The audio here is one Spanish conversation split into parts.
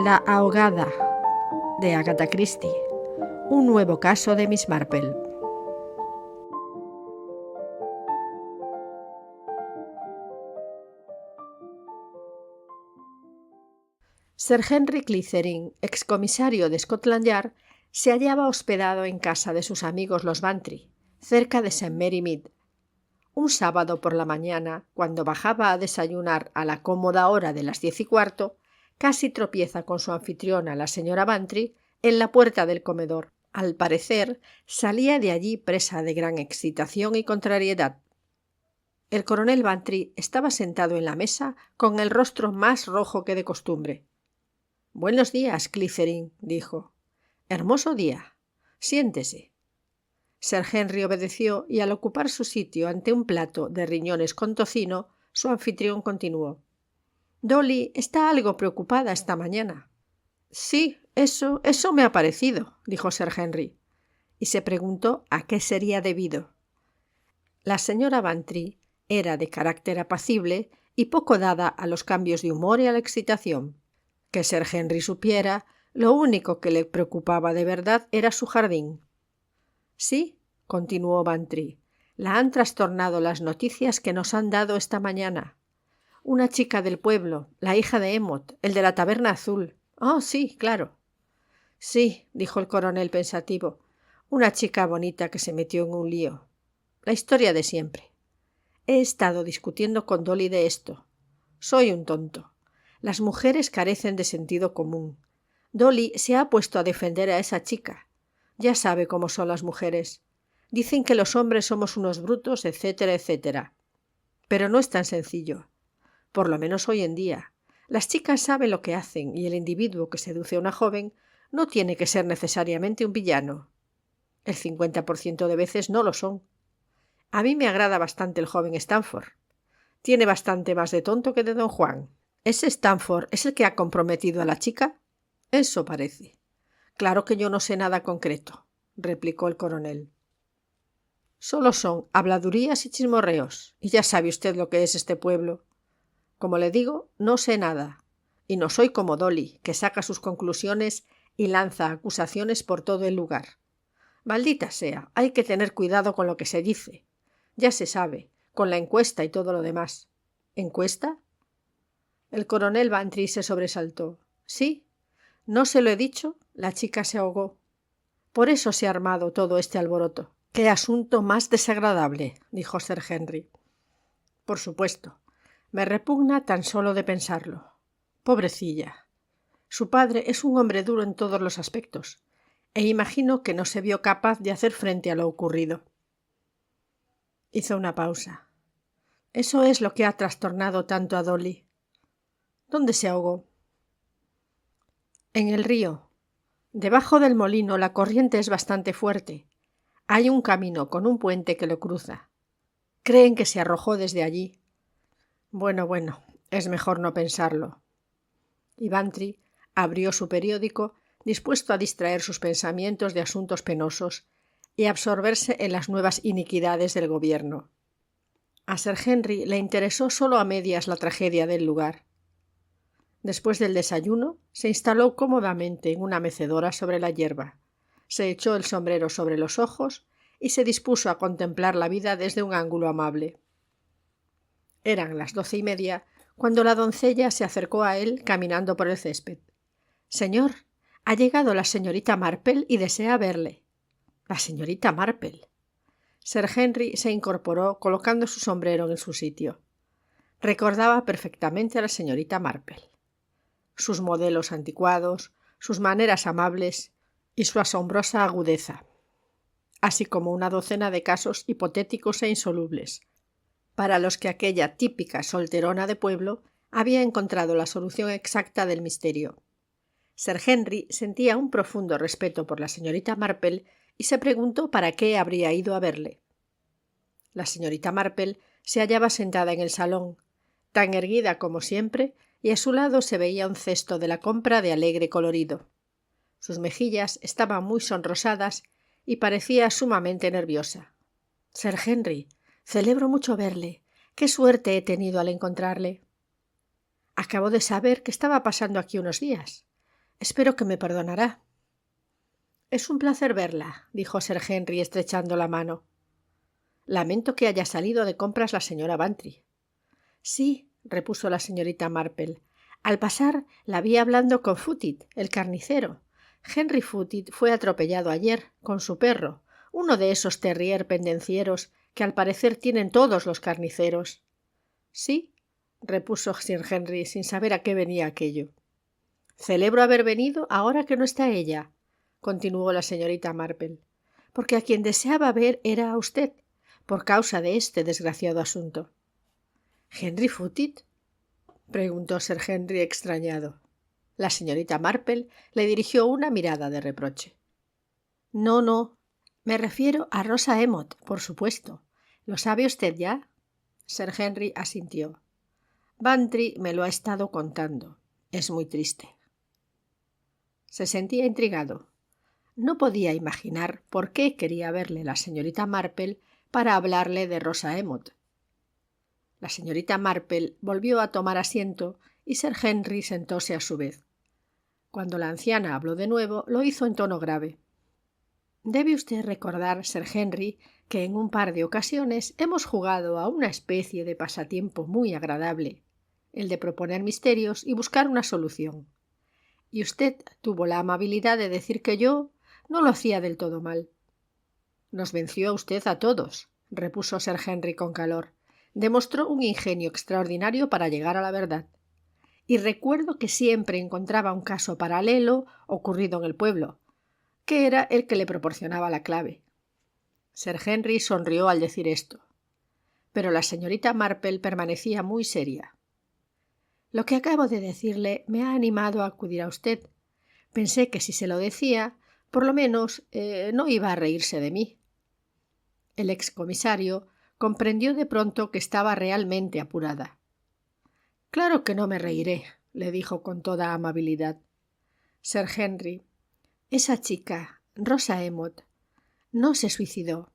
La ahogada de Agatha Christie. Un nuevo caso de Miss Marple. Sir Henry Clithering, excomisario de Scotland Yard, se hallaba hospedado en casa de sus amigos los Bantry, cerca de St. Mary Mead. Un sábado por la mañana, cuando bajaba a desayunar a la cómoda hora de las 10:15, casi tropieza con su anfitriona, la señora Bantry, en la puerta del comedor. Al parecer, salía de allí presa de gran excitación y contrariedad. El coronel Bantry estaba sentado en la mesa con el rostro más rojo que de costumbre. «Buenos días, Clithering», dijo. «Hermoso día. Siéntese». Sir Henry obedeció y al ocupar su sitio ante un plato de riñones con tocino, su anfitrión continuó. «Dolly está algo preocupada esta mañana». «Sí, eso me ha parecido», dijo Sir Henry, y se preguntó a qué sería debido. La señora Bantry era de carácter apacible y poco dada a los cambios de humor y a la excitación. Que Sir Henry supiera, lo único que le preocupaba de verdad era su jardín. «Sí», continuó Bantry, «la han trastornado las noticias que nos han dado esta mañana. Una chica del pueblo, la hija de Emmott, el de la taberna azul. Oh, sí, claro». «Sí», dijo el coronel pensativo, «una chica bonita que se metió en un lío. La historia de siempre. He estado discutiendo con Dolly de esto. Soy un tonto. Las mujeres carecen de sentido común. Dolly se ha puesto a defender a esa chica. Ya sabe cómo son las mujeres. Dicen que los hombres somos unos brutos, etcétera, etcétera. Pero no es tan sencillo. Por lo menos hoy en día. Las chicas saben lo que hacen y el individuo que seduce a una joven no tiene que ser necesariamente un villano. El 50% de veces no lo son. A mí me agrada bastante el joven Stanford. Tiene bastante más de tonto que de don Juan. ¿Ese Stanford es el que ha comprometido a la chica? Eso parece. Claro que yo no sé nada concreto, replicó el coronel. Solo son habladurías y chismorreos, y ya sabe usted lo que es este pueblo. Como le digo, no sé nada, y no soy como Dolly, que saca sus conclusiones y lanza acusaciones por todo el lugar. Maldita sea, hay que tener cuidado con lo que se dice. Ya se sabe, con la encuesta y todo lo demás. ¿Encuesta? El coronel Bantry se sobresaltó. Sí, ¿no se lo he dicho? La chica se ahogó. Por eso se ha armado todo este alboroto. ¡Qué asunto más desagradable!, dijo Sir Henry. Por supuesto. Me repugna tan solo de pensarlo. Pobrecilla. Su padre es un hombre duro en todos los aspectos, e imagino que no se vio capaz de hacer frente a lo ocurrido. Hizo una pausa. Eso es lo que ha trastornado tanto a Dolly. ¿Dónde se ahogó? En el río. Debajo del molino la corriente es bastante fuerte. Hay un camino con un puente que lo cruza. Creen que se arrojó desde allí. Bueno, es mejor no pensarlo. Y Bantry abrió su periódico, dispuesto a distraer sus pensamientos de asuntos penosos y absorberse en las nuevas iniquidades del gobierno. A Sir Henry le interesó solo a medias la tragedia del lugar. Después del desayuno, se instaló cómodamente en una mecedora sobre la hierba, se echó el sombrero sobre los ojos y se dispuso a contemplar la vida desde un ángulo amable. Eran las 12:30 cuando la doncella se acercó a él caminando por el césped. «Señor, ha llegado la señorita Marple y desea verle». «¿La señorita Marple?» Sir Henry se incorporó colocando su sombrero en su sitio. Recordaba perfectamente a la señorita Marple. Sus modelos anticuados, sus maneras amables y su asombrosa agudeza, así como una docena de casos hipotéticos e insolubles, para los que aquella típica solterona de pueblo había encontrado la solución exacta del misterio. Sir Henry sentía un profundo respeto por la señorita Marple y se preguntó para qué habría ido a verle. La señorita Marple se hallaba sentada en el salón, tan erguida como siempre, y a su lado se veía un cesto de la compra de alegre colorido. Sus mejillas estaban muy sonrosadas y parecía sumamente nerviosa. Sir Henry, celebro mucho verle. Qué suerte he tenido al encontrarle. Acabo de saber que estaba pasando aquí unos días. Espero que me perdonará. Es un placer verla, dijo Sir Henry estrechando la mano. Lamento que haya salido de compras la señora Bantry. Sí, repuso la señorita Marple. Al pasar la vi hablando con Footit, el carnicero. Henry Footit fue atropellado ayer con su perro, uno de esos terrier pendencieros que al parecer tienen todos los carniceros. Sí, repuso Sir Henry sin saber a qué venía aquello. Celebro haber venido ahora que no está ella, continuó la señorita Marple, porque a quien deseaba ver era a usted, por causa de este desgraciado asunto. ¿Henry Footit? Preguntó Sir Henry extrañado. La señorita Marple le dirigió una mirada de reproche. No, no. Me refiero a Rosa Emmet, por supuesto. ¿Lo sabe usted ya? Sir Henry asintió. Bantry me lo ha estado contando. Es muy triste. Se sentía intrigado. No podía imaginar por qué quería verle la señorita Marple para hablarle de Rosa Emmet. La señorita Marple volvió a tomar asiento y Sir Henry sentóse a su vez. Cuando la anciana habló de nuevo, lo hizo en tono grave. Debe usted recordar, Sir Henry, que en un par de ocasiones hemos jugado a una especie de pasatiempo muy agradable, el de proponer misterios y buscar una solución. Y usted tuvo la amabilidad de decir que yo no lo hacía del todo mal. Nos venció usted a todos, repuso Sir Henry con calor. Demostró un ingenio extraordinario para llegar a la verdad. Y recuerdo que siempre encontraba un caso paralelo ocurrido en el pueblo, que era el que le proporcionaba la clave. Sir Henry sonrió al decir esto, pero la señorita Marple permanecía muy seria. Lo que acabo de decirle me ha animado a acudir a usted. Pensé que si se lo decía, por lo menos no iba a reírse de mí. El excomisario comprendió de pronto que estaba realmente apurada. Claro que no me reiré, le dijo con toda amabilidad. Sir Henry, esa chica, Rosa Emmet, no se suicidó.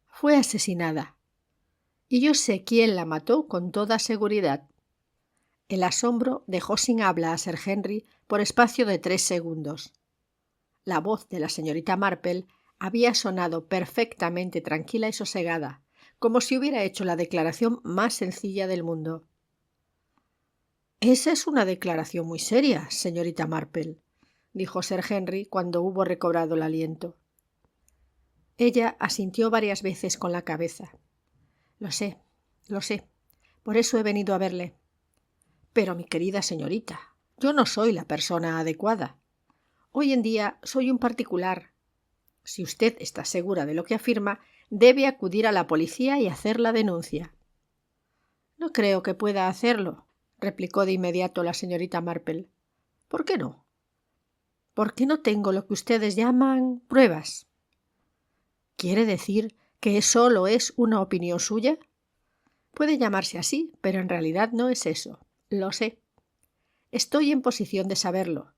Fue asesinada. Y yo sé quién la mató con toda seguridad. El asombro dejó sin habla a Sir Henry por espacio de 3 segundos. La voz de la señorita Marple había sonado perfectamente tranquila y sosegada, como si hubiera hecho la declaración más sencilla del mundo. Esa es una declaración muy seria, señorita Marple, dijo Sir Henry cuando hubo recobrado el aliento. Ella asintió varias veces con la cabeza. Lo sé. Por eso he venido a verle. Pero, mi querida señorita, yo no soy la persona adecuada. Hoy en día soy un particular. Si usted está segura de lo que afirma, debe acudir a la policía y hacer la denuncia. No creo que pueda hacerlo, replicó de inmediato la señorita Marple. ¿Por qué no? Porque no tengo lo que ustedes llaman pruebas. ¿Quiere decir que solo es una opinión suya? Puede llamarse así, pero en realidad no es eso. Lo sé. Estoy en posición de saberlo.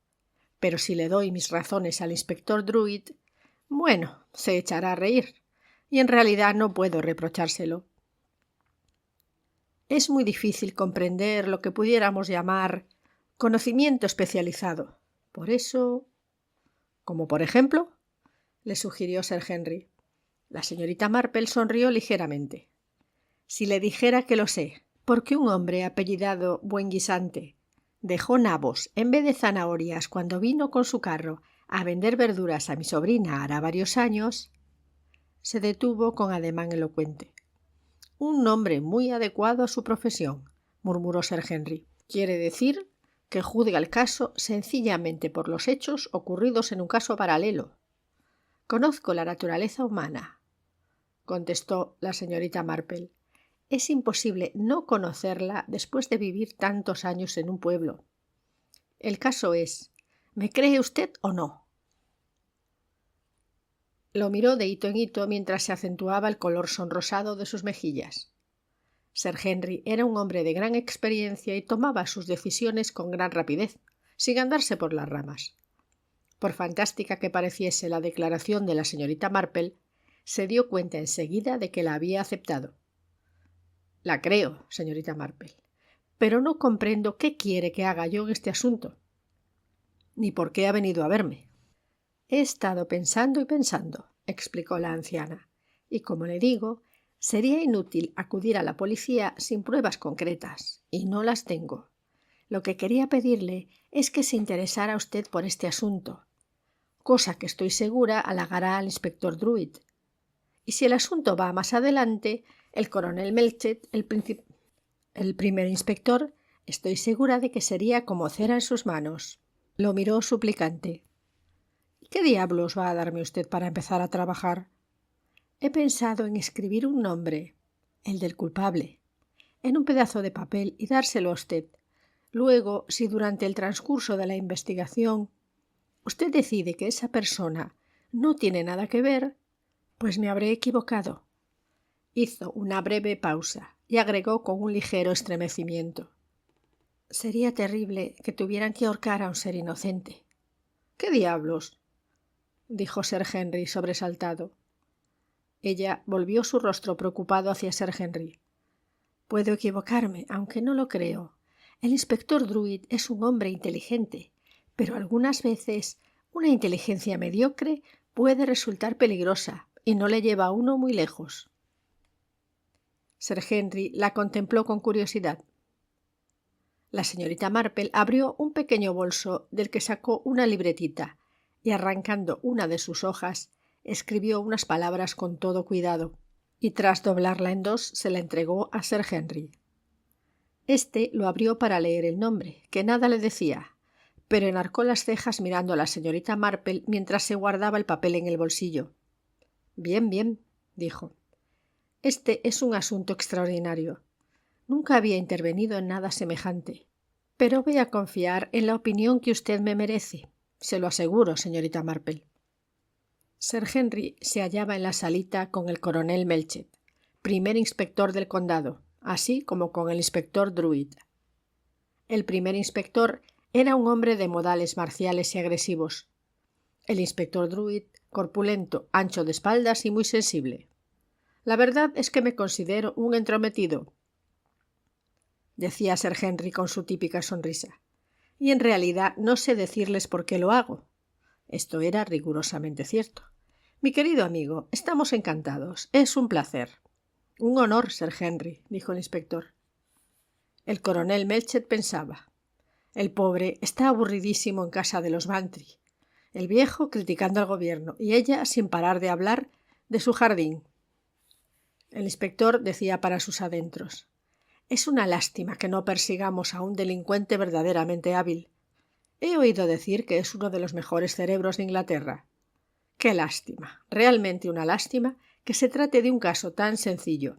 Pero si le doy mis razones al inspector Druid, bueno, se echará a reír. Y en realidad no puedo reprochárselo. Es muy difícil comprender lo que pudiéramos llamar conocimiento especializado. Por eso... ¿Como por ejemplo? Le sugirió Sir Henry. La señorita Marple sonrió ligeramente. Si le dijera que lo sé, porque un hombre apellidado Buenguisante dejó nabos en vez de zanahorias cuando vino con su carro a vender verduras a mi sobrina hará varios años, se detuvo con ademán elocuente. Un nombre muy adecuado a su profesión, murmuró Sir Henry. Quiere decir que juzga el caso sencillamente por los hechos ocurridos en un caso paralelo. Conozco la naturaleza humana, contestó la señorita Marple. Es imposible no conocerla después de vivir tantos años en un pueblo. El caso es, ¿me cree usted o no? Lo miró de hito en hito mientras se acentuaba el color sonrosado de sus mejillas. Sir Henry era un hombre de gran experiencia y tomaba sus decisiones con gran rapidez, sin andarse por las ramas. Por fantástica que pareciese la declaración de la señorita Marple, se dio cuenta enseguida de que la había aceptado. La creo, señorita Marple, pero no comprendo qué quiere que haga yo en este asunto, ni por qué ha venido a verme. He estado pensando y pensando, explicó la anciana, y como le digo, sería inútil acudir a la policía sin pruebas concretas, y no las tengo. Lo que quería pedirle es que se interesara usted por este asunto, cosa que estoy segura halagará al inspector Druid. Y si el asunto va más adelante, el coronel Melchett, el primer inspector, estoy segura de que sería como cera en sus manos. Lo miró suplicante. ¿Qué diablos va a darme usted para empezar a trabajar? He pensado en escribir un nombre, el del culpable, en un pedazo de papel y dárselo a usted. Luego, si durante el transcurso de la investigación usted decide que esa persona no tiene nada que ver, pues me habré equivocado. Hizo una breve pausa y agregó con un ligero estremecimiento. Sería terrible que tuvieran que ahorcar a un ser inocente. ¿Qué diablos? Dijo Sir Henry sobresaltado. Ella volvió su rostro preocupado hacia Sir Henry. Puedo equivocarme, aunque no lo creo. El inspector Druid es un hombre inteligente, pero algunas veces una inteligencia mediocre puede resultar peligrosa y no le lleva a uno muy lejos. Sir Henry la contempló con curiosidad. La señorita Marple abrió un pequeño bolso del que sacó una libretita y, arrancando una de sus hojas, escribió unas palabras con todo cuidado y, tras doblarla en dos, se la entregó a Sir Henry. Este lo abrió para leer el nombre, que nada le decía, pero enarcó las cejas mirando a la señorita Marple mientras se guardaba el papel en el bolsillo. Bien, bien, dijo. Este es un asunto extraordinario. Nunca había intervenido en nada semejante, pero voy a confiar en la opinión que usted me merece. Se lo aseguro, señorita Marple. Sir Henry se hallaba en la salita con el coronel Melchett, primer inspector del condado, así como con el inspector Druid. El primer inspector era un hombre de modales marciales y agresivos. El inspector Druid, corpulento, ancho de espaldas y muy sensible. La verdad es que me considero un entrometido, decía Sir Henry con su típica sonrisa, y en realidad no sé decirles por qué lo hago. Esto era rigurosamente cierto. Mi querido amigo, estamos encantados. Es un placer. Un honor, Sir Henry, dijo el inspector. El coronel Melchett pensaba. El pobre está aburridísimo en casa de los Bantry. El viejo criticando al gobierno y ella sin parar de hablar de su jardín. El inspector decía para sus adentros. Es una lástima que no persigamos a un delincuente verdaderamente hábil. He oído decir que es uno de los mejores cerebros de Inglaterra. ¡Qué lástima! Realmente una lástima que se trate de un caso tan sencillo.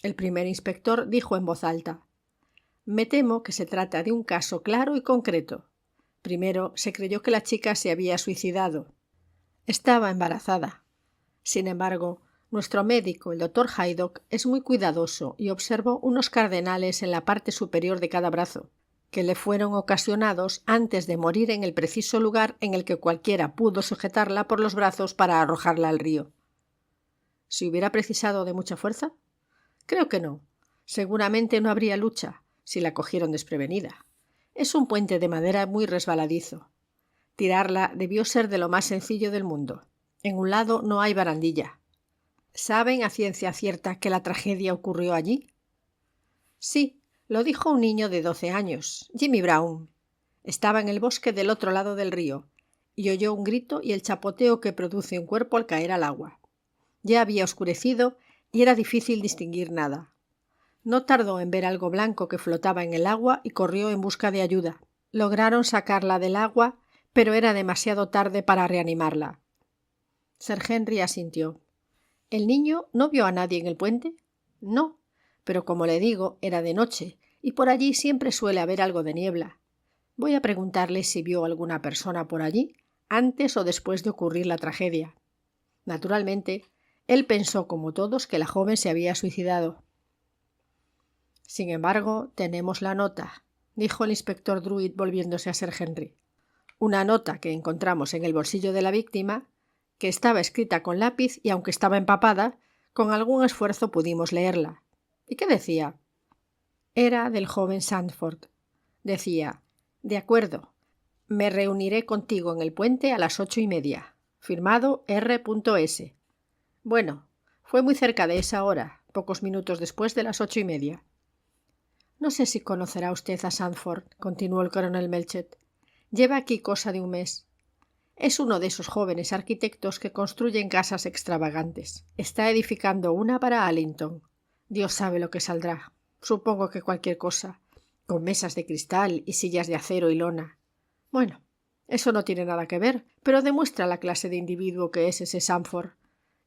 El primer inspector dijo en voz alta. Me temo que se trata de un caso claro y concreto. Primero, se creyó que la chica se había suicidado. Estaba embarazada. Sin embargo, nuestro médico, el doctor Haydock, es muy cuidadoso y observó unos cardenales en la parte superior de cada brazo, que le fueron ocasionados antes de morir en el preciso lugar en el que cualquiera pudo sujetarla por los brazos para arrojarla al río. ¿Si hubiera precisado de mucha fuerza? Creo que no. Seguramente no habría lucha, si la cogieron desprevenida. Es un puente de madera muy resbaladizo. Tirarla debió ser de lo más sencillo del mundo. En un lado no hay barandilla. ¿Saben a ciencia cierta que la tragedia ocurrió allí? Sí, lo dijo un niño de 12 años, Jimmy Brown. Estaba en el bosque del otro lado del río, y oyó un grito y el chapoteo que produce un cuerpo al caer al agua. Ya había oscurecido y era difícil distinguir nada. No tardó en ver algo blanco que flotaba en el agua y corrió en busca de ayuda. Lograron sacarla del agua, pero era demasiado tarde para reanimarla. Sir Henry asintió. ¿El niño no vio a nadie en el puente? No, pero como le digo, era de noche, y por allí siempre suele haber algo de niebla. Voy a preguntarle si vio alguna persona por allí, antes o después de ocurrir la tragedia. Naturalmente, él pensó, como todos, que la joven se había suicidado. Sin embargo, tenemos la nota, dijo el inspector Druid volviéndose a Sir Henry. Una nota que encontramos en el bolsillo de la víctima, que estaba escrita con lápiz y aunque estaba empapada, con algún esfuerzo pudimos leerla. ¿Y qué decía? Era del joven Sandford. Decía: «De acuerdo, me reuniré contigo en el puente a las 8:30. Firmado R.S». Bueno, fue muy cerca de esa hora, pocos minutos después de las 8:30. No sé si conocerá usted a Sandford, continuó el coronel Melchett. Lleva aquí cosa de un mes. Es uno de esos jóvenes arquitectos que construyen casas extravagantes. Está edificando una para Allington. Dios sabe lo que saldrá. Supongo que cualquier cosa, con mesas de cristal y sillas de acero y lona. Bueno, eso no tiene nada que ver, pero demuestra la clase de individuo que es ese Sandford.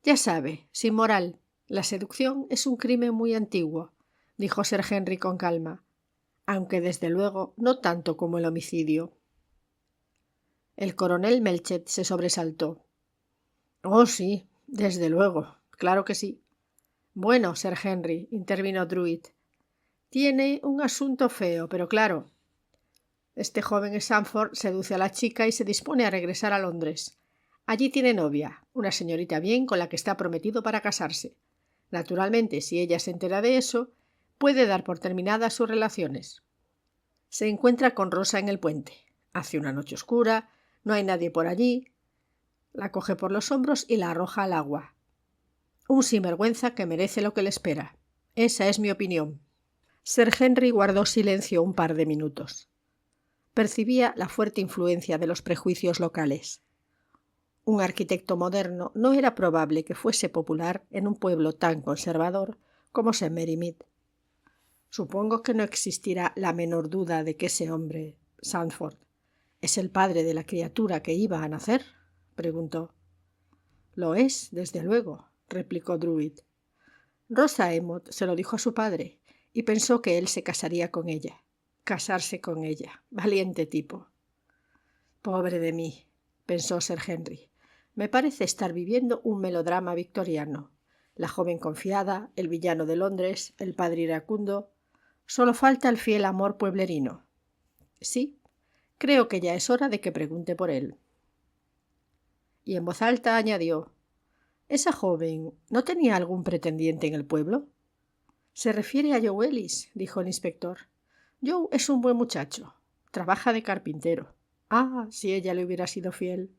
Ya sabe, sin moral. La seducción es un crimen muy antiguo, dijo Sir Henry con calma, aunque desde luego no tanto como el homicidio. El coronel Melchett se sobresaltó. Oh, sí, desde luego, claro que sí. Bueno, Sir Henry, intervino Druitt, tiene un asunto feo, pero claro. Este joven Sandford seduce a la chica y se dispone a regresar a Londres. Allí tiene novia, una señorita bien con la que está prometido para casarse. Naturalmente, si ella se entera de eso, puede dar por terminadas sus relaciones. Se encuentra con Rosa en el puente. Hace una noche oscura, no hay nadie por allí. La coge por los hombros y la arroja al agua. Un sinvergüenza que merece lo que le espera. Esa es mi opinión. Sir Henry guardó silencio un par de minutos. Percibía la fuerte influencia de los prejuicios locales. Un arquitecto moderno no era probable que fuese popular en un pueblo tan conservador como St. Mary Mead. Supongo que no existirá la menor duda de que ese hombre, Sandford, es el padre de la criatura que iba a nacer, preguntó. Lo es, desde luego, replicó Druitt. Rosa Emmet se lo dijo a su padre y pensó que él se casaría con ella. Casarse con ella. Valiente tipo. Pobre de mí, pensó Sir Henry. Me parece estar viviendo un melodrama victoriano. La joven confiada, el villano de Londres, el padre iracundo. Solo falta el fiel amor pueblerino. Sí, creo que ya es hora de que pregunte por él. Y en voz alta añadió: ¿Esa joven no tenía algún pretendiente en el pueblo? Se refiere a Joe Ellis, dijo el inspector. Joe es un buen muchacho. Trabaja de carpintero. Ah, si ella le hubiera sido fiel.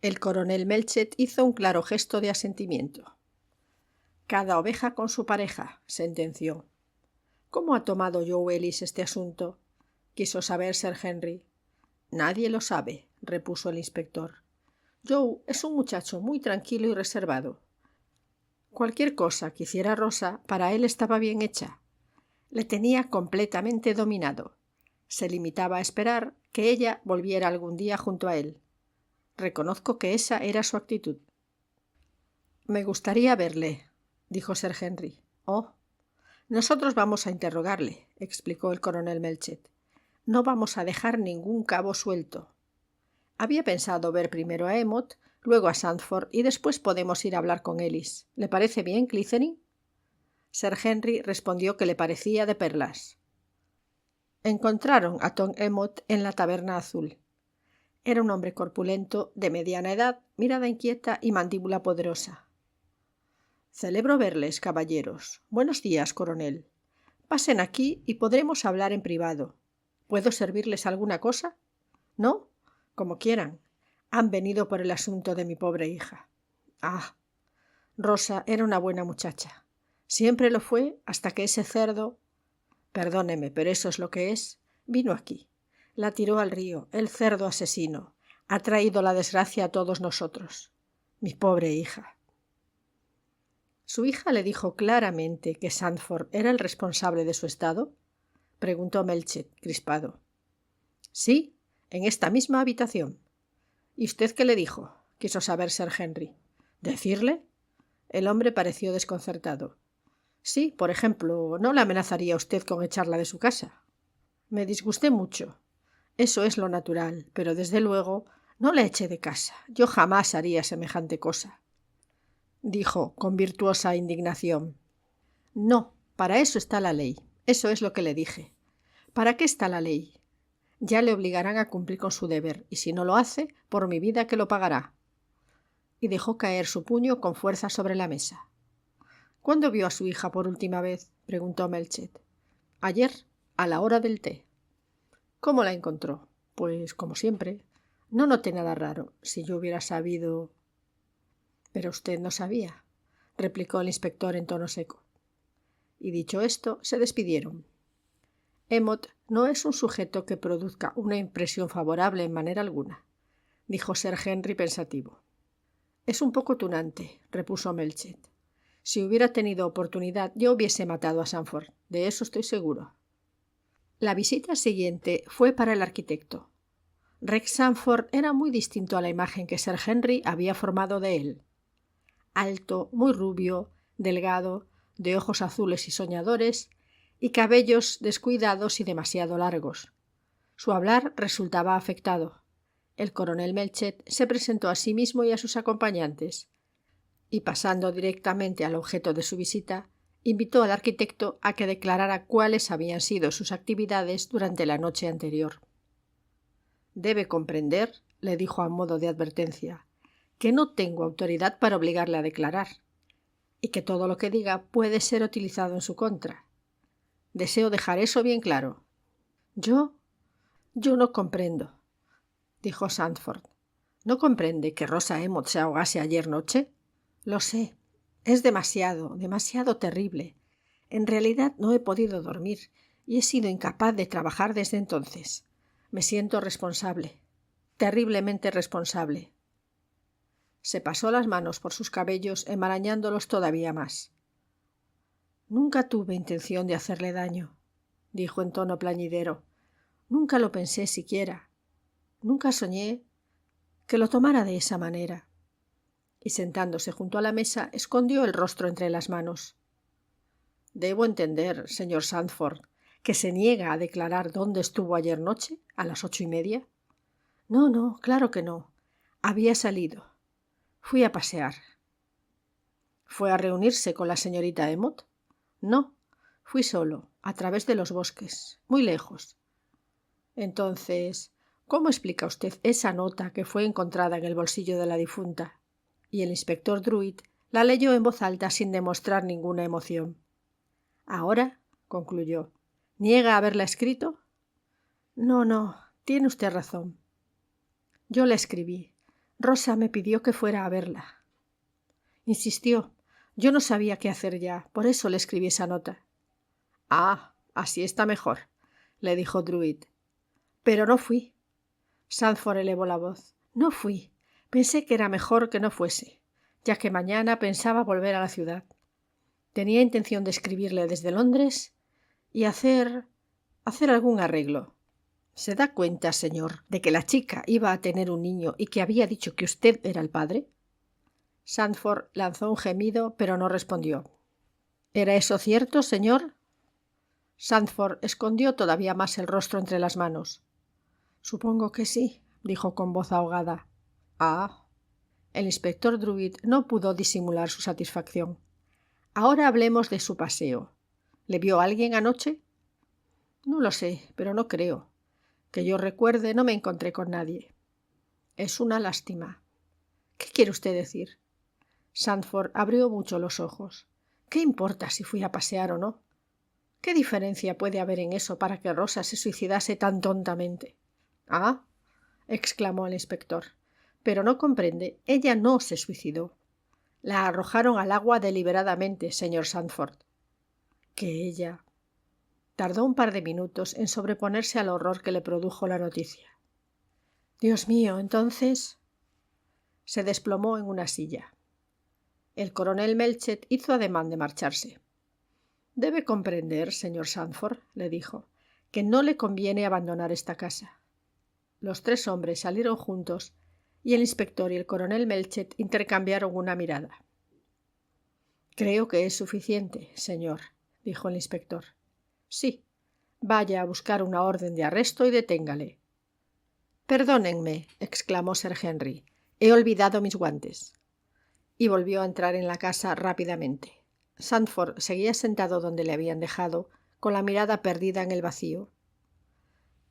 El coronel Melchett hizo un claro gesto de asentimiento. Cada oveja con su pareja, sentenció. ¿Cómo ha tomado Joe Ellis este asunto?, quiso saber Sir Henry. Nadie lo sabe, repuso el inspector. Joe es un muchacho muy tranquilo y reservado. Cualquier cosa que hiciera Rosa para él estaba bien hecha. Le tenía completamente dominado. Se limitaba a esperar que ella volviera algún día junto a él. Reconozco que esa era su actitud. Me gustaría verle, dijo Sir Henry. Oh, nosotros vamos a interrogarle, explicó el coronel Melchett. No vamos a dejar ningún cabo suelto. Había pensado ver primero a Emmet, luego a Sandford y después podemos ir a hablar con Ellis. ¿Le parece bien, Clithering? Sir Henry respondió que le parecía de perlas. Encontraron a Tom Emmet en la Taberna Azul. Era un hombre corpulento, de mediana edad, mirada inquieta y mandíbula poderosa. Celebro verles, caballeros. Buenos días, coronel. Pasen aquí y podremos hablar en privado. ¿Puedo servirles alguna cosa? ¿No? Como quieran. Han venido por el asunto de mi pobre hija. Ah, Rosa era una buena muchacha. Siempre lo fue hasta que ese cerdo... Perdóneme, pero eso es lo que es. Vino aquí. La tiró al río, el cerdo asesino. Ha traído la desgracia a todos nosotros. Mi pobre hija. ¿Su hija le dijo claramente que Sandford era el responsable de su estado?, preguntó Melchett, crispado. Sí, en esta misma habitación. ¿Y usted qué le dijo?, quiso saber Sir Henry. ¿Decirle? El hombre pareció desconcertado. Sí, por ejemplo, ¿no le amenazaría usted con echarla de su casa? Me disgusté mucho. Eso es lo natural, pero desde luego no la eché de casa. Yo jamás haría semejante cosa, dijo con virtuosa indignación. No, para eso está la ley. Eso es lo que le dije. ¿Para qué está la ley? Ya le obligarán a cumplir con su deber, y si no lo hace, por mi vida que lo pagará. y dejó caer su puño con fuerza sobre la mesa. —¿Cuándo vio a su hija por última vez? —preguntó Melchett. —Ayer, a la hora del té. —¿Cómo la encontró? —Pues como siempre. No noté nada raro. Si yo hubiera sabido... —Pero usted no sabía —replicó el inspector en tono seco. Y dicho esto, se despidieron. Emmott no es un sujeto que produzca una impresión favorable en manera alguna —dijo Sir Henry pensativo. —Es un poco tunante —repuso Melchett. Si hubiera tenido oportunidad, yo hubiese matado a Sandford. De eso estoy seguro. La visita siguiente fue para el arquitecto. Rex Sandford era muy distinto a la imagen que Sir Henry había formado de él. Alto, muy rubio, delgado, de ojos azules y soñadores, y cabellos descuidados y demasiado largos. Su hablar resultaba afectado. El coronel Melchett se presentó a sí mismo y a sus acompañantes, y pasando directamente al objeto de su visita, invitó al arquitecto a que declarara cuáles habían sido sus actividades durante la noche anterior. «Debe comprender», le dijo a modo de advertencia, «que no tengo autoridad para obligarle a declarar, y que todo lo que diga puede ser utilizado en su contra. Deseo dejar eso bien claro». Yo no comprendo», dijo Sandford. «¿No comprende que Rosa Emmott se ahogase ayer noche?» «Lo sé. Es demasiado terrible. En realidad no he podido dormir y he sido incapaz de trabajar desde entonces. Me siento responsable, terriblemente responsable». Se pasó las manos por sus cabellos, enmarañándolos todavía más. «Nunca tuve intención de hacerle daño», dijo en tono plañidero. «Nunca lo pensé siquiera. Nunca soñé que lo tomara de esa manera». Y sentándose junto a la mesa, escondió el rostro entre las manos. «Debo entender, señor Sandford, que se niega a declarar dónde estuvo ayer noche, a las 8:30. No, claro que no. Había salido. Fui a pasear». «¿Fue a reunirse con la señorita Emmott?» «No, fui solo, a través de los bosques, muy lejos». «Entonces, ¿cómo explica usted esa nota que fue encontrada en el bolsillo de la difunta?» Y el inspector Druid la leyó en voz alta sin demostrar ninguna emoción. «Ahora», concluyó, «¿niega haberla escrito?» No, tiene usted razón. Yo la escribí. Rosa me pidió que fuera a verla. Insistió. Yo no sabía qué hacer ya, por eso le escribí esa nota». «Ah, así está mejor», le dijo Druid. «Pero no fui». Sandford elevó la voz. «No fui. Pensé que era mejor que no fuese, ya que mañana pensaba volver a la ciudad. Tenía intención de escribirle desde Londres y hacer algún arreglo. ¿Se da cuenta, señor, de que la chica iba a tener un niño y que había dicho que usted era el padre?» Sandford lanzó un gemido, pero no respondió. «¿Era eso cierto, señor?» Sandford escondió todavía más el rostro entre las manos. «Supongo que sí», dijo con voz ahogada. «Ah». El inspector Druid no pudo disimular su satisfacción. «Ahora hablemos de su paseo. ¿Le vio alguien anoche?» «No lo sé, pero no creo. Que yo recuerde, no me encontré con nadie». «Es una lástima». «¿Qué quiere usted decir?» Sandford abrió mucho los ojos. «¿Qué importa si fui a pasear o no? ¿Qué diferencia puede haber en eso para que Rosa se suicidase tan tontamente?» «Ah», exclamó el inspector, «pero no comprende, ella no se suicidó. La arrojaron al agua deliberadamente, señor Sandford». «Que ella...» Tardó un par de minutos en sobreponerse al horror que le produjo la noticia. «Dios mío, entonces...» Se desplomó en una silla. El coronel Melchett hizo ademán de marcharse. «Debe comprender, señor Sandford», le dijo, «que no le conviene abandonar esta casa». Los tres hombres salieron juntos y el inspector y el coronel Melchett intercambiaron una mirada. «Creo que es suficiente, señor», dijo el inspector. «Sí, vaya a buscar una orden de arresto y deténgale». «Perdónenme», exclamó Sir Henry, «he olvidado mis guantes». Y volvió a entrar en la casa rápidamente. Sandford seguía sentado donde le habían dejado, con la mirada perdida en el vacío.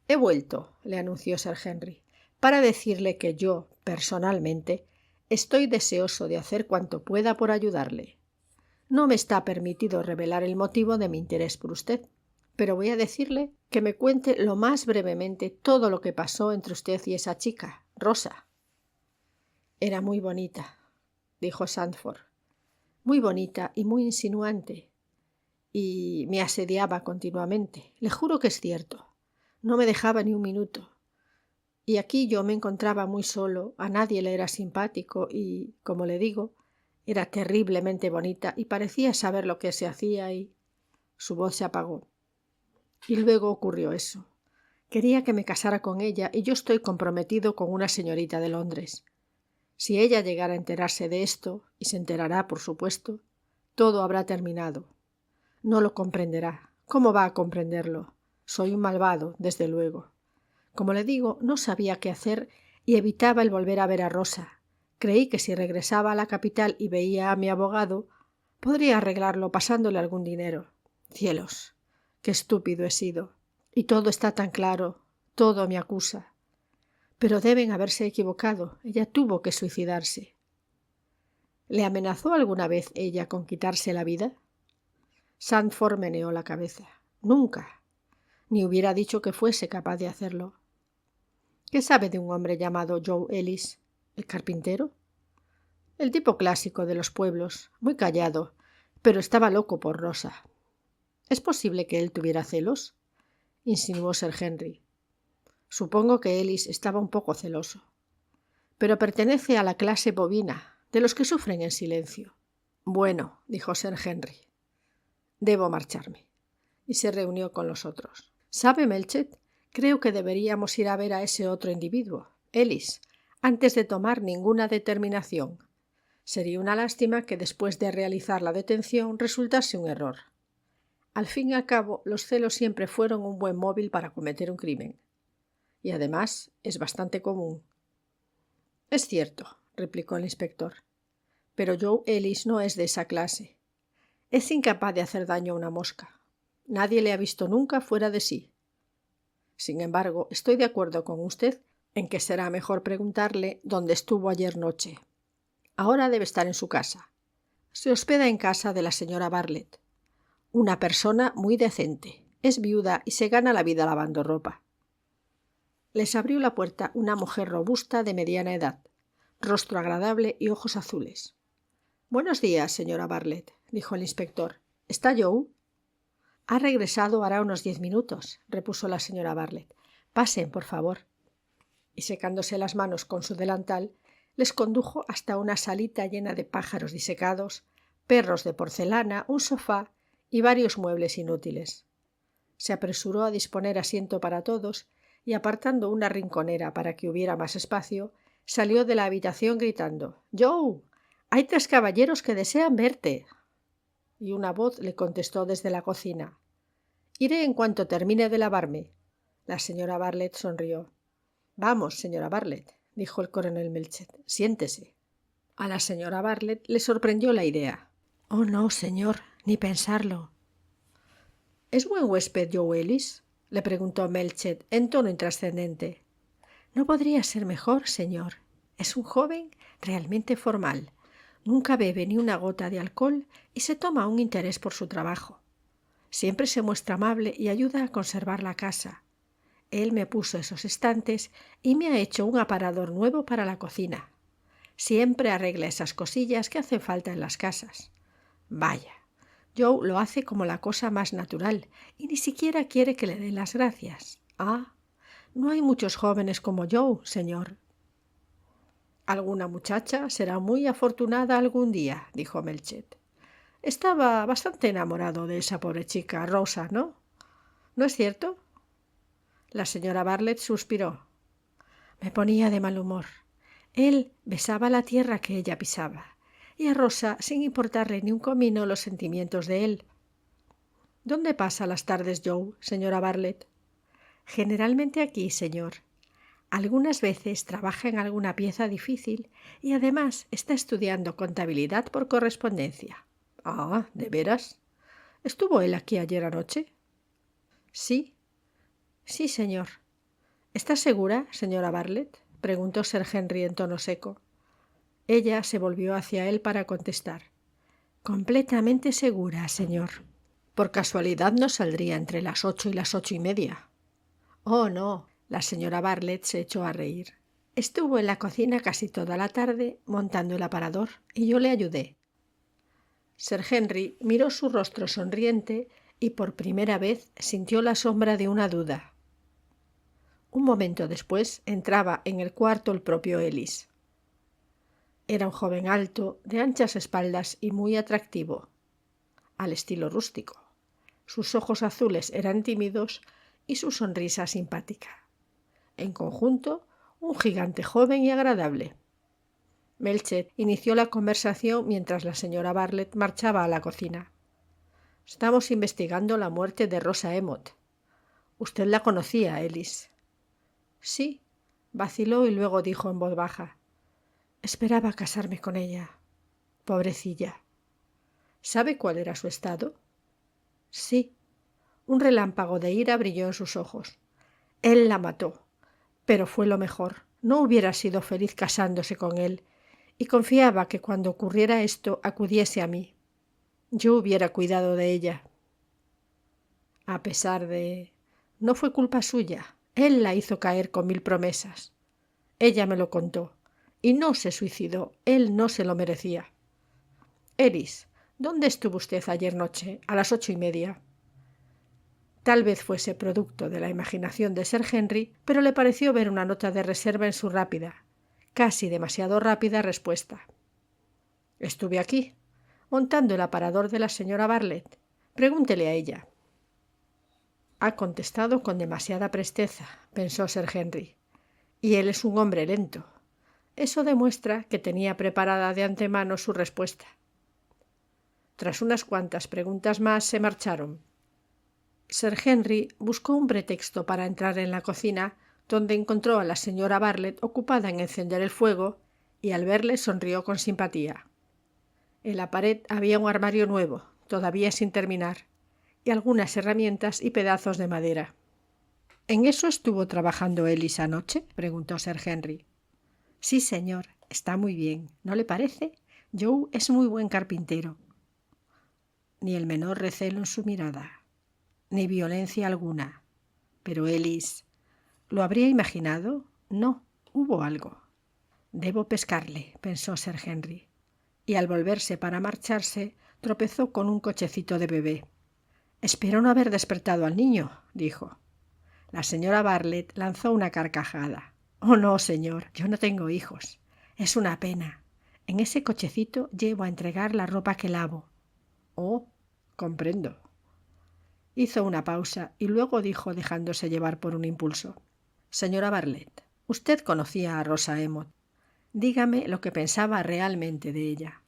«He vuelto», le anunció Sir Henry, «para decirle que yo, personalmente, Estoy deseoso de hacer cuanto pueda por ayudarle. No me está permitido revelar el motivo de mi interés por usted, pero voy a decirle que me cuente lo más brevemente todo lo que pasó entre usted y esa chica, Rosa. Era muy bonita, dijo Sandford, muy bonita y muy insinuante, y me asediaba continuamente. Le juro que es cierto. No me dejaba ni un minuto. Y aquí yo me encontraba muy solo, a nadie le era simpático y, como le digo, era terriblemente bonita y parecía saber lo que se hacía y... Su voz se apagó. Y luego ocurrió eso. Quería que me casara con ella y yo estoy comprometido con una señorita de Londres. Si ella llegara a enterarse de esto, y se enterará, por supuesto, todo habrá terminado. No lo comprenderá. ¿Cómo va a comprenderlo? Soy un malvado, desde luego. Como le digo, no sabía qué hacer y evitaba el volver a ver a Rosa. Creí que si regresaba a la capital y veía a mi abogado, podría arreglarlo pasándole algún dinero. Cielos, qué estúpido he sido. Y todo está tan claro, todo me acusa. Pero deben haberse equivocado. Ella tuvo que suicidarse. ¿Le amenazó alguna vez ella con quitarse la vida? Sandford meneó la cabeza. Nunca. Ni hubiera dicho que fuese capaz de hacerlo. ¿Qué sabe de un hombre llamado Joe Ellis? ¿El carpintero? El tipo clásico de los pueblos, muy callado, pero estaba loco por Rosa. ¿Es posible que él tuviera celos?, insinuó Sir Henry. Supongo que Ellis estaba un poco celoso. Pero pertenece a la clase bovina, de los que sufren en silencio. Bueno, dijo Sir Henry, debo marcharme. Y se reunió con los otros. ¿Sabe, Melchett? Creo que deberíamos ir a ver a ese otro individuo, Ellis, antes de tomar ninguna determinación. Sería una lástima que después de realizar la detención resultase un error. Al fin y al cabo, los celos siempre fueron un buen móvil para cometer un crimen. Y además es bastante común. Es cierto, replicó el inspector, pero Joe Ellis no es de esa clase. Es incapaz de hacer daño a una mosca. Nadie le ha visto nunca fuera de sí. Sin embargo, estoy de acuerdo con usted en que será mejor preguntarle dónde estuvo ayer noche. Ahora debe estar en su casa. Se hospeda en casa de la señora Bartlett. Una persona muy decente. Es viuda y se gana la vida lavando ropa. Les abrió la puerta una mujer robusta de mediana edad, rostro agradable y ojos azules. «Buenos días, señora Bartlett», dijo el inspector. «¿Está Joe?» «Ha regresado hará unos 10 minutos», repuso la señora Bartlett. «Pasen, por favor». Y secándose las manos con su delantal, les condujo hasta una salita llena de pájaros disecados, perros de porcelana, un sofá y varios muebles inútiles. Se apresuró a disponer asiento para todos y, apartando una rinconera para que hubiera más espacio, salió de la habitación gritando: «¡Joe! Hay 3 caballeros que desean verte». Y una voz le contestó desde la cocina: «Iré en cuanto termine de lavarme». La señora Bartlett sonrió. «Vamos, señora Bartlett», dijo el coronel Melchett, «siéntese». A la señora Bartlett le sorprendió la idea. «Oh, no, señor, ni pensarlo». «¿Es buen huésped Joe Ellis?», le preguntó Melchett en tono intrascendente. «No podría ser mejor, señor. Es un joven realmente formal. Nunca bebe ni una gota de alcohol y se toma un interés por su trabajo. Siempre se muestra amable y ayuda a conservar la casa. Él me puso esos estantes y me ha hecho un aparador nuevo para la cocina. Siempre arregla esas cosillas que hacen falta en las casas. Vaya, Joe lo hace como la cosa más natural y ni siquiera quiere que le den las gracias. Ah, no hay muchos jóvenes como Joe, señor». «Alguna muchacha será muy afortunada algún día», dijo Melchett. «Estaba bastante enamorado de esa pobre chica, Rosa, ¿no? ¿No es cierto?» La señora Bartlett suspiró. «Me ponía de mal humor. Él besaba la tierra que ella pisaba, y a Rosa, sin importarle ni un comino los sentimientos de él». «¿Dónde pasa las tardes Joe, señora Bartlett?» «Generalmente aquí, señor. Algunas veces trabaja en alguna pieza difícil y además está estudiando contabilidad por correspondencia». «Ah, ¿de veras? ¿Estuvo él aquí ayer anoche?» «Sí. Sí, señor». «¿Está segura, señora Bartlett?», preguntó Sir Henry en tono seco. Ella se volvió hacia él para contestar. Completamente segura, señor. Por casualidad no saldría entre las 8 y las 8:30. Oh, no. La señora Bartlett se echó a reír. Estuvo en la cocina casi toda la tarde montando el aparador y yo le ayudé. Sir Henry miró su rostro sonriente y por primera vez sintió la sombra de una duda. Un momento después entraba en el cuarto el propio Ellis. Era un joven alto, de anchas espaldas y muy atractivo, al estilo rústico. Sus ojos azules eran tímidos y su sonrisa simpática. En conjunto, un gigante joven y agradable. Melchett inició la conversación mientras la señora Bartlett marchaba a la cocina. Estamos investigando la muerte de Rosa Emmet. Usted la conocía, Ellis. Sí, vaciló y luego dijo en voz baja. Esperaba casarme con ella. Pobrecilla. ¿Sabe cuál era su estado? Sí. Un relámpago de ira brilló en sus ojos. Él la mató, pero fue lo mejor. No hubiera sido feliz casándose con él, y confiaba que cuando ocurriera esto acudiese a mí. Yo hubiera cuidado de ella. A pesar de... No fue culpa suya. Él la hizo caer con 1000 promesas. Ella me lo contó. Y no se suicidó. Él no se lo merecía. Ellis, ¿dónde estuvo usted ayer noche, a las 8:30? Tal vez fuese producto de la imaginación de Sir Henry, pero le pareció ver una nota de reserva en su rápida, casi demasiado rápida respuesta. Estuve aquí, montando el aparador de la señora Bartlett. Pregúntele a ella. Ha contestado con demasiada presteza, pensó Sir Henry. Y él es un hombre lento. Eso demuestra que tenía preparada de antemano su respuesta. Tras unas cuantas preguntas más se marcharon. Sir Henry buscó un pretexto para entrar en la cocina, donde encontró a la señora Bartlett ocupada en encender el fuego, y al verle sonrió con simpatía. En la pared había un armario nuevo, todavía sin terminar, y algunas herramientas y pedazos de madera. ¿En eso estuvo trabajando Ellis anoche?, preguntó Sir Henry. Sí, señor, está muy bien, ¿no le parece? Joe es muy buen carpintero. Ni el menor recelo en su mirada, ni violencia alguna. Pero Ellis... ¿Lo habría imaginado? No, hubo algo. Debo pescarle, pensó Sir Henry, y al volverse para marcharse, tropezó con un cochecito de bebé. Espero no haber despertado al niño, dijo. La señora Bartlett lanzó una carcajada. Oh, no, señor, yo no tengo hijos. Es una pena. En ese cochecito llevo a entregar la ropa que lavo. Oh, comprendo. Hizo una pausa y luego dijo, dejándose llevar por un impulso. Señora Bartlett, usted conocía a Rosa Emmet. Dígame lo que pensaba realmente de ella.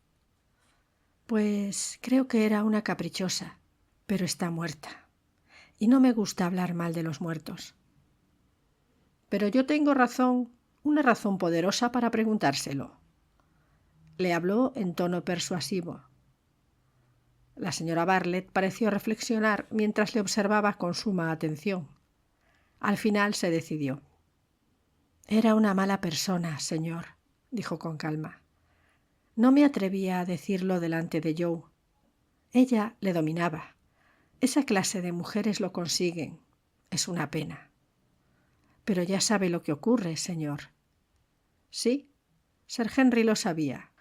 Pues creo que era una caprichosa, pero está muerta. Y no me gusta hablar mal de los muertos. Pero yo tengo razón, una razón poderosa para preguntárselo. Le habló en tono persuasivo. La señora Bartlett pareció reflexionar mientras le observaba con suma atención. Al final se decidió. Era una mala persona, señor, dijo con calma. No me atrevía a decirlo delante de Joe. Ella le dominaba. Esa clase de mujeres lo consiguen. Es una pena. Pero ya sabe lo que ocurre, señor. Sí, Sir Henry lo sabía.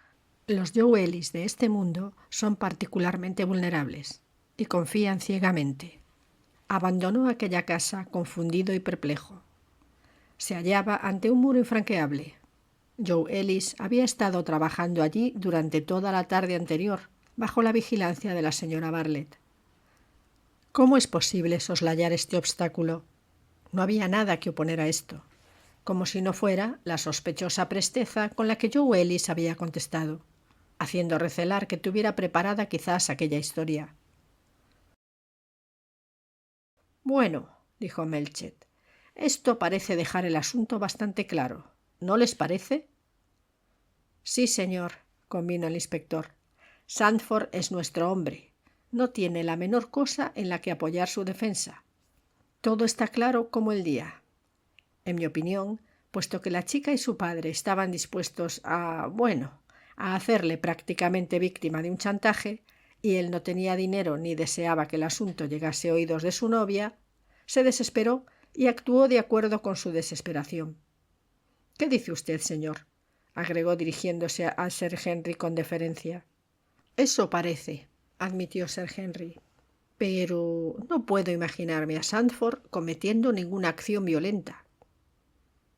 Los Joe Ellis de este mundo son particularmente vulnerables y confían ciegamente. Abandonó aquella casa confundido y perplejo. Se hallaba ante un muro infranqueable. Joe Ellis había estado trabajando allí durante toda la tarde anterior, bajo la vigilancia de la señora Bartlett. ¿Cómo es posible soslayar este obstáculo? No había nada que oponer a esto, como si no fuera la sospechosa presteza con la que Joe Ellis había contestado, haciendo recelar que tuviera preparada quizás aquella historia. Bueno, dijo Melchett, esto parece dejar el asunto bastante claro. ¿No les parece? Sí, señor, convino el inspector. Sandford es nuestro hombre. No tiene la menor cosa en la que apoyar su defensa. Todo está claro como el día. En mi opinión, puesto que la chica y su padre estaban dispuestos a, a hacerle prácticamente víctima de un chantaje, y él no tenía dinero ni deseaba que el asunto llegase a oídos de su novia, se desesperó y actuó de acuerdo con su desesperación. —¿Qué dice usted, señor? —agregó dirigiéndose a Sir Henry con deferencia. —Eso parece —admitió Sir Henry—, pero no puedo imaginarme a Sandford cometiendo ninguna acción violenta.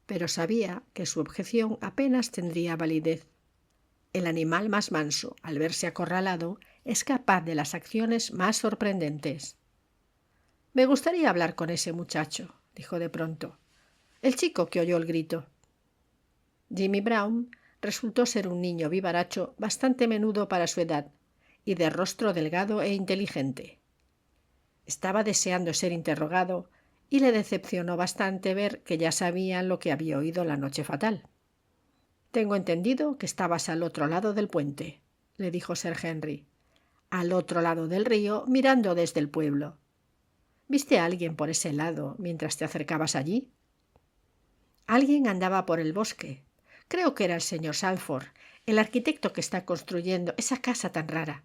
Pero sabía que su objeción apenas tendría validez. El animal más manso, al verse acorralado, es capaz de las acciones más sorprendentes. —Me gustaría hablar con ese muchacho —dijo de pronto—, el chico que oyó el grito. Jimmy Brown resultó ser un niño vivaracho bastante menudo para su edad y de rostro delgado e inteligente. Estaba deseando ser interrogado y le decepcionó bastante ver que ya sabían lo que había oído la noche fatal. —Tengo entendido que estabas al otro lado del puente —le dijo Sir Henry—, al otro lado del río, mirando desde el pueblo. ¿Viste a alguien por ese lado mientras te acercabas allí? Alguien andaba por el bosque. Creo que era el señor Sandford, el arquitecto que está construyendo esa casa tan rara.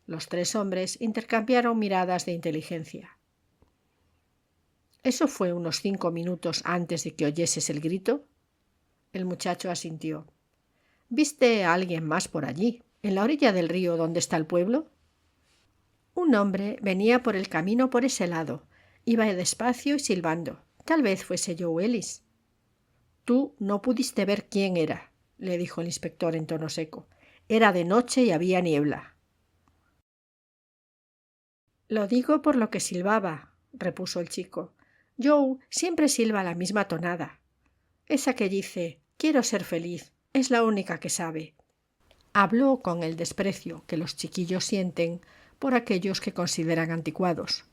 Los tres hombres intercambiaron miradas de inteligencia. —¿Eso fue unos 5 minutos antes de que oyeses el grito? El muchacho asintió. —¿Viste a alguien más por allí, en la orilla del río donde está el pueblo? Un hombre venía por el camino por ese lado. Iba despacio y silbando. Tal vez fuese Joe Ellis. —Tú no pudiste ver quién era —le dijo el inspector en tono seco—. Era de noche y había niebla. —Lo digo por lo que silbaba —repuso el chico—. Joe siempre silba la misma tonada. Esa que dice «quiero ser feliz» es la única que sabe. Habló con el desprecio que los chiquillos sienten por aquellos que consideran anticuados.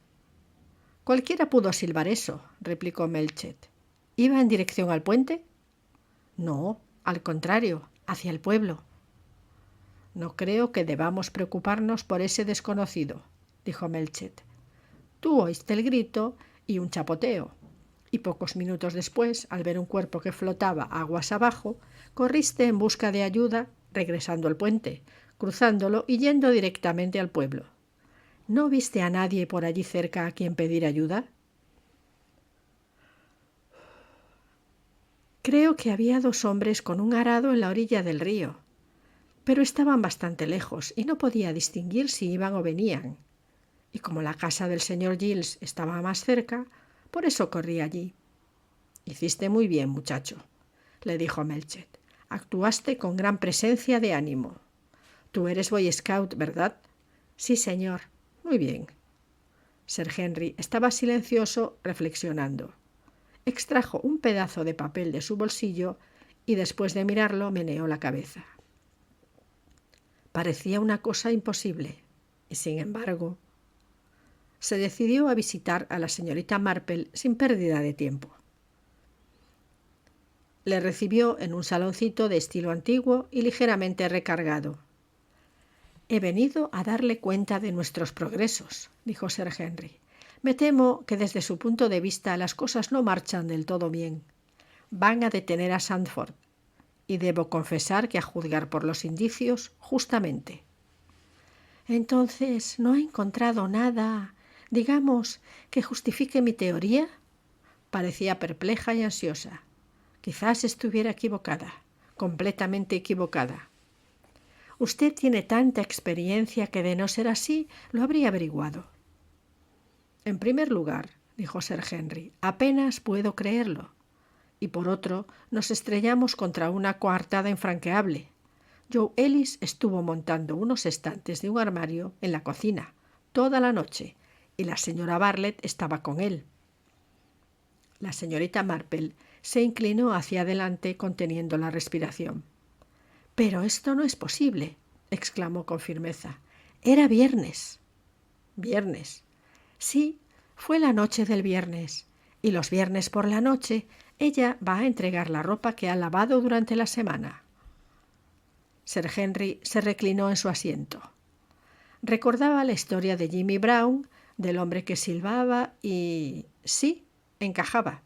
—Cualquiera pudo silbar eso —replicó Melchett—. ¿Iba en dirección al puente? —No, al contrario, hacia el pueblo. —No creo que debamos preocuparnos por ese desconocido —dijo Melchett—. Tú oíste el grito y un chapoteo, y pocos minutos después, al ver un cuerpo que flotaba aguas abajo, corriste en busca de ayuda, regresando al puente, cruzándolo y yendo directamente al pueblo. ¿No viste a nadie por allí cerca a quien pedir ayuda? Creo que había 2 hombres con un arado en la orilla del río, pero estaban bastante lejos y no podía distinguir si iban o venían. Y como la casa del señor Giles estaba más cerca, por eso corrí allí. —Hiciste muy bien, muchacho —le dijo Melchett—. Actuaste con gran presencia de ánimo. Tú eres Boy Scout, ¿verdad? —Sí, señor. —Muy bien. Sir Henry estaba silencioso, reflexionando. Extrajo un pedazo de papel de su bolsillo y después de mirarlo meneó la cabeza. Parecía una cosa imposible, y sin embargo se decidió a visitar a la señorita Marple sin pérdida de tiempo. Le recibió en un saloncito de estilo antiguo y ligeramente recargado. —He venido a darle cuenta de nuestros progresos —dijo Sir Henry—. Me temo que desde su punto de vista las cosas no marchan del todo bien. Van a detener a Sandford, y debo confesar que, a juzgar por los indicios, justamente. —Entonces, ¿no ha encontrado nada, digamos, que justifique mi teoría? Parecía perpleja y ansiosa. Quizás estuviera equivocada, completamente equivocada. Usted tiene tanta experiencia que, de no ser así, lo habría averiguado. En primer lugar, dijo Sir Henry, apenas puedo creerlo. Y por otro, nos estrellamos contra una coartada infranqueable. Joe Ellis estuvo montando unos estantes de un armario en la cocina toda la noche y la señora Bartlett estaba con él. La señorita Marple se inclinó hacia adelante conteniendo la respiración. —Pero esto no es posible —exclamó con firmeza—. Era viernes. —¿Viernes? Sí, fue la noche del viernes. Y los viernes por la noche ella va a entregar la ropa que ha lavado durante la semana. Sir Henry se reclinó en su asiento. Recordaba la historia de Jimmy Brown, del hombre que silbaba y... sí, encajaba.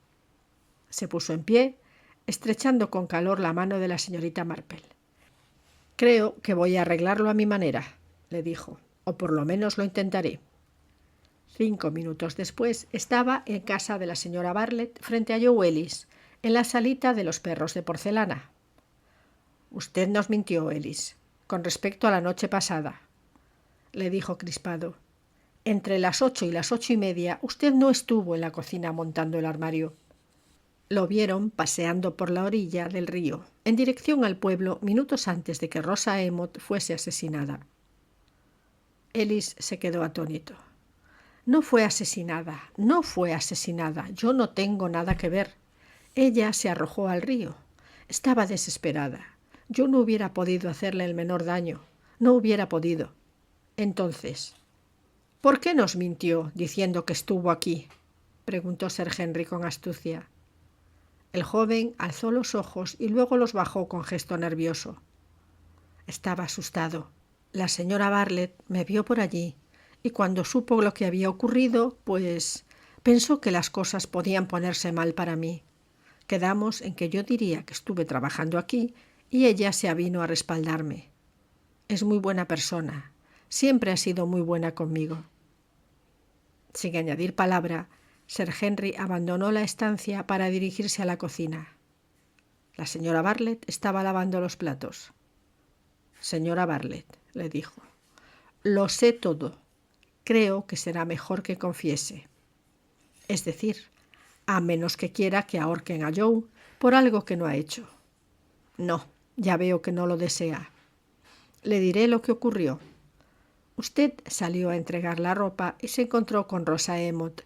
Se puso en pie, estrechando con calor la mano de la señorita Marple. Creo que voy a arreglarlo a mi manera, le dijo, o por lo menos lo intentaré. 5 minutos después estaba en casa de la señora Bartlett frente a Joe Ellis, en la salita de los perros de porcelana. «Usted nos mintió, Ellis, con respecto a la noche pasada», le dijo crispado. «Entre las 8 y las 8:30 usted no estuvo en la cocina montando el armario. Lo vieron paseando por la orilla del río, en dirección al pueblo, minutos antes de que Rosa Emmet fuese asesinada». Ellis se quedó atónito. «No fue asesinada, no fue asesinada. Yo no tengo nada que ver. Ella se arrojó al río. Estaba desesperada. Yo no hubiera podido hacerle el menor daño. No hubiera podido. Entonces, ¿por qué nos mintió diciendo que estuvo aquí?», preguntó Sir Henry con astucia. El joven alzó los ojos y luego los bajó con gesto nervioso. «Estaba asustado. La señora Bartlett me vio por allí y cuando supo lo que había ocurrido, pues pensó que las cosas podían ponerse mal para mí. Quedamos en que yo diría que estuve trabajando aquí y ella se avino a respaldarme. Es muy buena persona. Siempre ha sido muy buena conmigo». Sin añadir palabra, Sir Henry abandonó la estancia para dirigirse a la cocina. La señora Bartlett estaba lavando los platos. «Señora Bartlett», le dijo, «lo sé todo. Creo que será mejor que confiese. Es decir, a menos que quiera que ahorquen a Joe por algo que no ha hecho. No, ya veo que no lo desea. Le diré lo que ocurrió. Usted salió a entregar la ropa y se encontró con Rosa Emmet.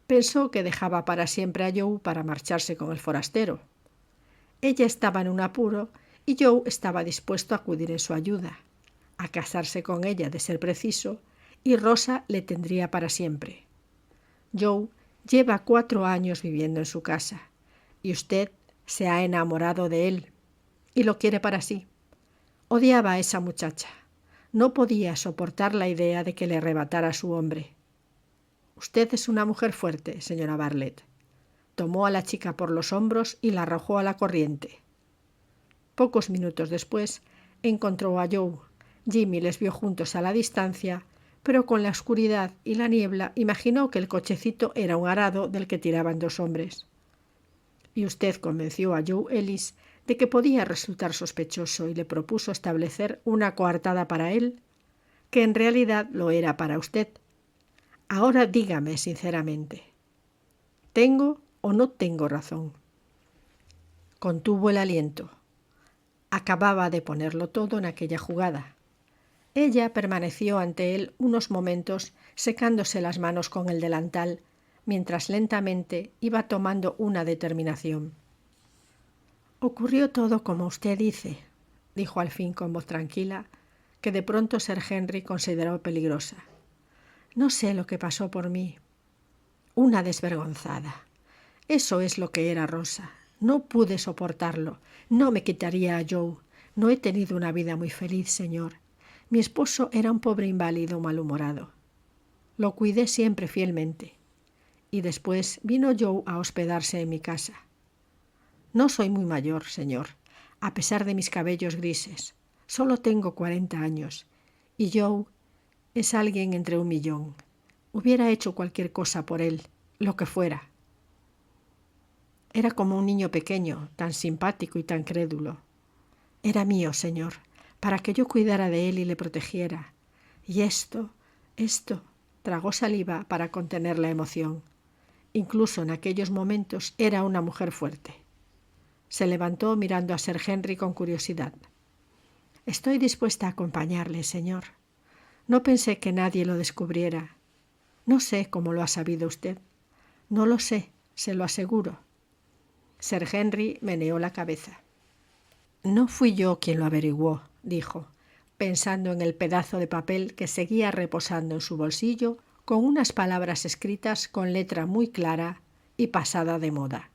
Pensó que dejaba para siempre a Joe para marcharse con el forastero. Ella estaba en un apuro y Joe estaba dispuesto a acudir en su ayuda, a casarse con ella de ser preciso, y Rosa le tendría para siempre. Joe lleva 4 años viviendo en su casa y usted se ha enamorado de él y lo quiere para sí. Odiaba a esa muchacha. No podía soportar la idea de que le arrebatara a su hombre. Usted es una mujer fuerte, señora Bartlett. Tomó a la chica por los hombros y la arrojó a la corriente. Pocos minutos después encontró a Joe. Jimmy les vio juntos a la distancia, pero con la oscuridad y la niebla imaginó que el cochecito era un arado del que tiraban 2 hombres. Y usted convenció a Joe Ellis de que podía resultar sospechoso y le propuso establecer una coartada para él, que en realidad lo era para usted. Ahora dígame sinceramente, ¿tengo o no tengo razón? Contuvo el aliento. Acababa de ponerlo todo en aquella jugada. Ella permaneció ante él unos momentos secándose las manos con el delantal, mientras lentamente iba tomando una determinación. «Ocurrió todo como usted dice», dijo al fin con voz tranquila, que de pronto Sir Henry consideró peligrosa. «No sé lo que pasó por mí. Una desvergonzada. Eso es lo que era Rosa. No pude soportarlo. No me quitaría a Joe. No he tenido una vida muy feliz, señor. Mi esposo era un pobre inválido malhumorado. Lo cuidé siempre fielmente. Y después vino Joe a hospedarse en mi casa. No soy muy mayor, señor, a pesar de mis cabellos grises. Solo tengo 40 años. Y Joe es alguien entre 1.000.000. Hubiera hecho cualquier cosa por él, lo que fuera. Era como un niño pequeño, tan simpático y tan crédulo. Era mío, señor, para que yo cuidara de él y le protegiera. Y esto, tragó saliva para contener la emoción. Incluso en aquellos momentos era una mujer fuerte. Se levantó mirando a Sir Henry con curiosidad. «Estoy dispuesta a acompañarle, señor. No pensé que nadie lo descubriera. No sé cómo lo ha sabido usted. No lo sé, se lo aseguro». Sir Henry meneó la cabeza. «No fui yo quien lo averiguó», dijo, pensando en el pedazo de papel que seguía reposando en su bolsillo con unas palabras escritas con letra muy clara y pasada de moda.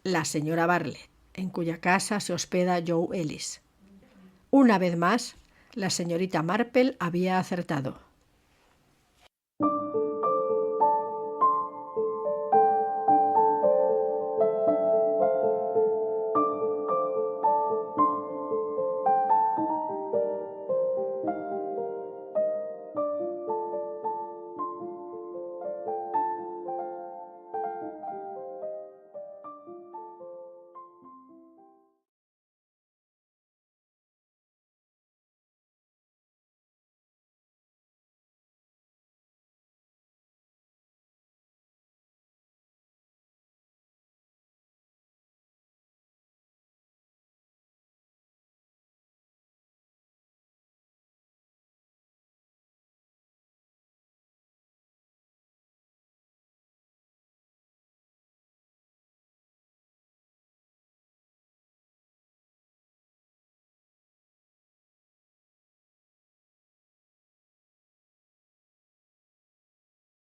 «La señora Bartlett, en cuya casa se hospeda Joe Ellis». Una vez más, la señorita Marple había acertado.